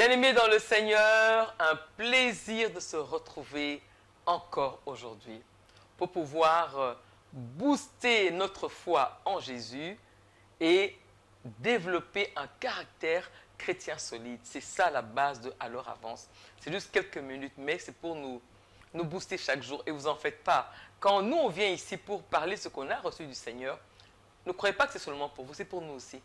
Bien-aimés dans le Seigneur, un plaisir de se retrouver encore aujourd'hui pour pouvoir booster notre foi en Jésus et développer un caractère chrétien solide. C'est ça la base de Alors Avance. C'est juste quelques minutes, mais c'est pour nous booster chaque jour. Et vous en faites pas. Quand nous, on vient ici pour parler ce qu'on a reçu du Seigneur, ne croyez pas que c'est seulement pour vous, c'est pour nous aussi.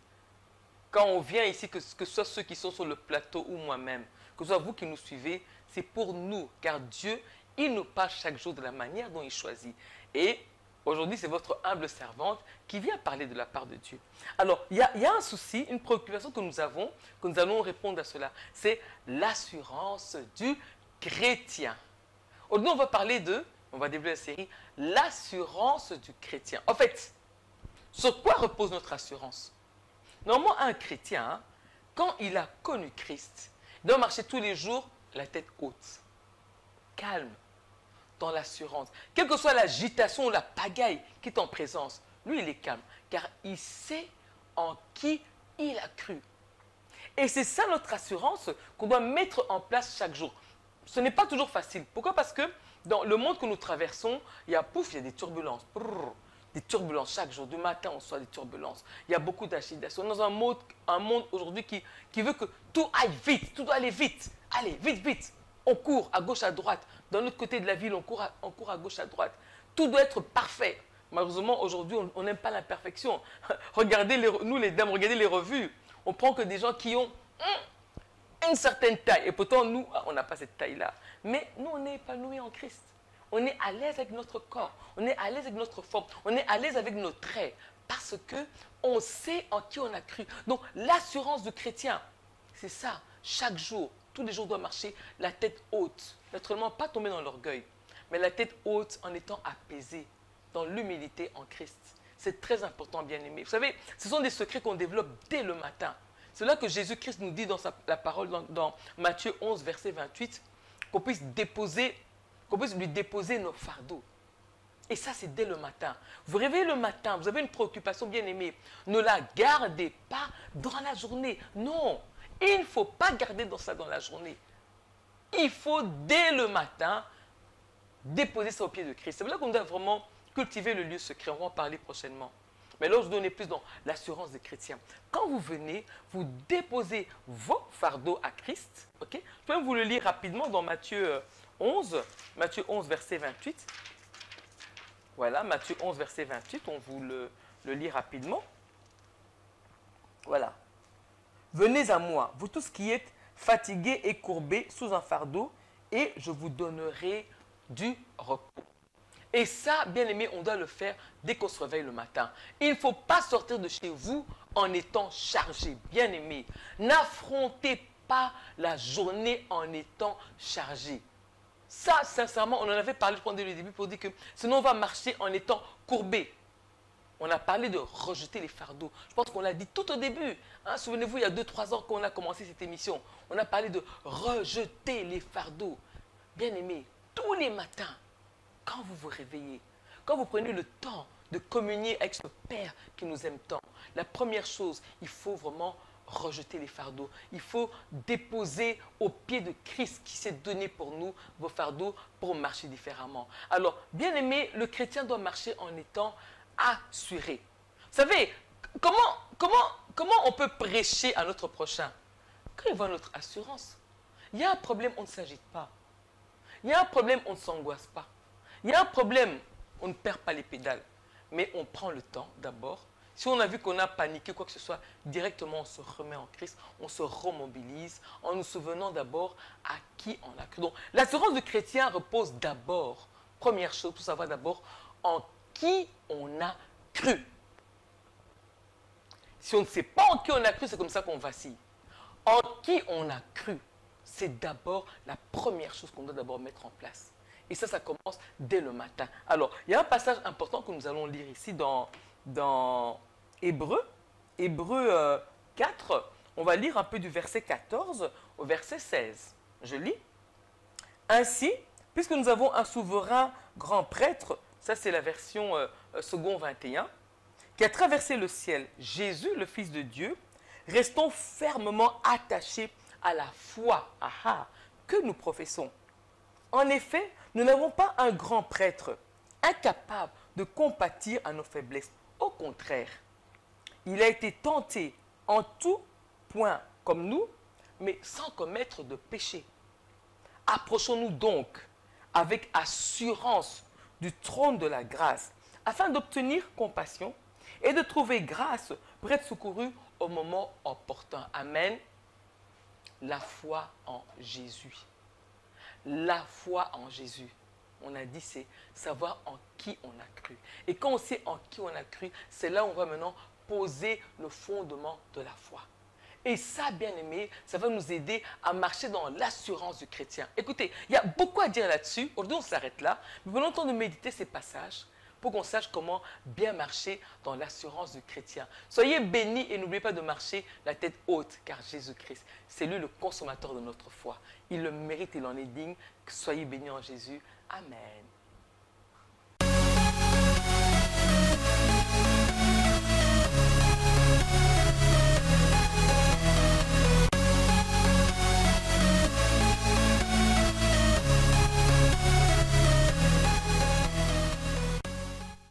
Quand on vient ici, que ce soit ceux qui sont sur le plateau ou moi-même, que ce soit vous qui nous suivez, c'est pour nous. Car Dieu, il nous parle chaque jour de la manière dont il choisit. Et aujourd'hui, c'est votre humble servante qui vient parler de la part de Dieu. Alors, il y a un souci, une préoccupation que nous avons, que nous allons répondre à cela. C'est l'assurance du chrétien. Aujourd'hui, on va parler on va développer la série, l'assurance du chrétien. En fait, sur quoi repose notre assurance? Normalement, un chrétien, quand il a connu Christ, il doit marcher tous les jours la tête haute, calme, dans l'assurance. Quelle que soit l'agitation ou la pagaille qui est en présence, lui, il est calme, car il sait en qui il a cru. Et c'est ça notre assurance qu'on doit mettre en place chaque jour. Ce n'est pas toujours facile. Pourquoi? Parce que dans le monde que nous traversons, il y a des turbulences. Des turbulences chaque jour, du matin au soir, des turbulences. Il y a beaucoup d'agitation. Dans un monde aujourd'hui qui veut que tout aille vite, tout doit aller vite. Allez, vite, vite. On court à gauche, à droite. Dans l'autre côté de la ville, on court à gauche, à droite. Tout doit être parfait. Malheureusement, aujourd'hui, on n'aime pas l'imperfection. Regardez, nous les dames, regardez les revues. On prend que des gens qui ont une certaine taille. Et pourtant, nous, on n'a pas cette taille-là. Mais nous, on est épanouis en Christ. On est à l'aise avec notre corps, on est à l'aise avec notre forme, on est à l'aise avec nos traits, parce qu'on sait en qui on a cru. Donc l'assurance du chrétien, c'est ça. Chaque jour, tous les jours, doit marcher la tête haute. Naturellement, pas tomber dans l'orgueil, mais la tête haute en étant apaisé, dans l'humilité en Christ. C'est très important, bien-aimé. Vous savez, ce sont des secrets qu'on développe dès le matin. C'est là que Jésus-Christ nous dit dans la parole, dans Matthieu 11, verset 28, qu'on puisse lui déposer nos fardeaux. Et ça, c'est dès le matin. Vous réveillez le matin, vous avez une préoccupation bien aimée. Ne la gardez pas dans la journée. Non, il ne faut pas garder ça dans la journée. Il faut, dès le matin, déposer ça au pied de Christ. C'est là qu'on doit vraiment cultiver le lieu secret. On va en parler prochainement. Mais là, je donne plus dans l'assurance des chrétiens. Quand vous venez, vous déposez vos fardeaux à Christ. Okay? Je peux vous le lire rapidement dans Matthieu 11, verset 28. Voilà, Matthieu 11, verset 28, on vous le lit rapidement. Voilà. Venez à moi, vous tous qui êtes fatigués et courbés sous un fardeau, et je vous donnerai du repos. Et ça, bien aimé, on doit le faire dès qu'on se réveille le matin. Il ne faut pas sortir de chez vous en étant chargé, bien aimé. N'affrontez pas la journée en étant chargé. Ça, sincèrement, on en avait parlé, je crois, dès le début, pour dire que sinon on va marcher en étant courbé. On a parlé de rejeter les fardeaux. Je pense qu'on l'a dit tout au début. Hein, souvenez-vous, il y a 2-3 ans qu'on a commencé cette émission. On a parlé de rejeter les fardeaux. Bien aimé, tous les matins, quand vous vous réveillez, quand vous prenez le temps de communier avec ce Père qui nous aime tant, la première chose, il faut vraiment rejeter les fardeaux. Il faut déposer au pied de Christ qui s'est donné pour nous vos fardeaux pour marcher différemment. Alors, bien aimé, le chrétien doit marcher en étant assuré. Vous savez, comment on peut prêcher à notre prochain? Quand il voit notre assurance. Il y a un problème, on ne s'agite pas. Il y a un problème, on ne s'angoisse pas. Il y a un problème, on ne perd pas les pédales. Mais on prend le temps d'abord. Si on a vu qu'on a paniqué, quoi que ce soit, directement on se remet en Christ, on se remobilise en nous souvenant d'abord à qui on a cru. Donc l'assurance du chrétien repose d'abord, première chose, pour savoir d'abord en qui on a cru. Si on ne sait pas en qui on a cru, c'est comme ça qu'on vacille. En qui on a cru, c'est d'abord la première chose qu'on doit d'abord mettre en place. Et ça commence dès le matin. Alors, il y a un passage important que nous allons lire ici dans Hébreux 4, on va lire un peu du verset 14 au verset 16. Je lis. Ainsi, puisque nous avons un souverain grand prêtre, ça c'est la version second 21, qui a traversé le ciel, Jésus, le Fils de Dieu, restons fermement attachés à la foi que nous professons. En effet, nous n'avons pas un grand prêtre incapable de compatir à nos faiblesses. Au contraire, il a été tenté en tout point comme nous, mais sans commettre de péché. Approchons-nous donc avec assurance du trône de la grâce, afin d'obtenir compassion et de trouver grâce pour être secouru au moment opportun. Amen. La foi en Jésus. La foi en Jésus. On a dit, c'est savoir en qui on a cru. Et quand on sait en qui on a cru, c'est là où on va maintenant poser le fondement de la foi. Et ça, bien aimé, ça va nous aider à marcher dans l'assurance du chrétien. Écoutez, il y a beaucoup à dire là-dessus. Aujourd'hui, on s'arrête là. Mais prenons le temps de méditer ces passages pour qu'on sache comment bien marcher dans l'assurance du chrétien. Soyez bénis et n'oubliez pas de marcher la tête haute, car Jésus-Christ, c'est lui le consommateur de notre foi. Il le mérite, il en est digne. Soyez bénis en Jésus. Amen.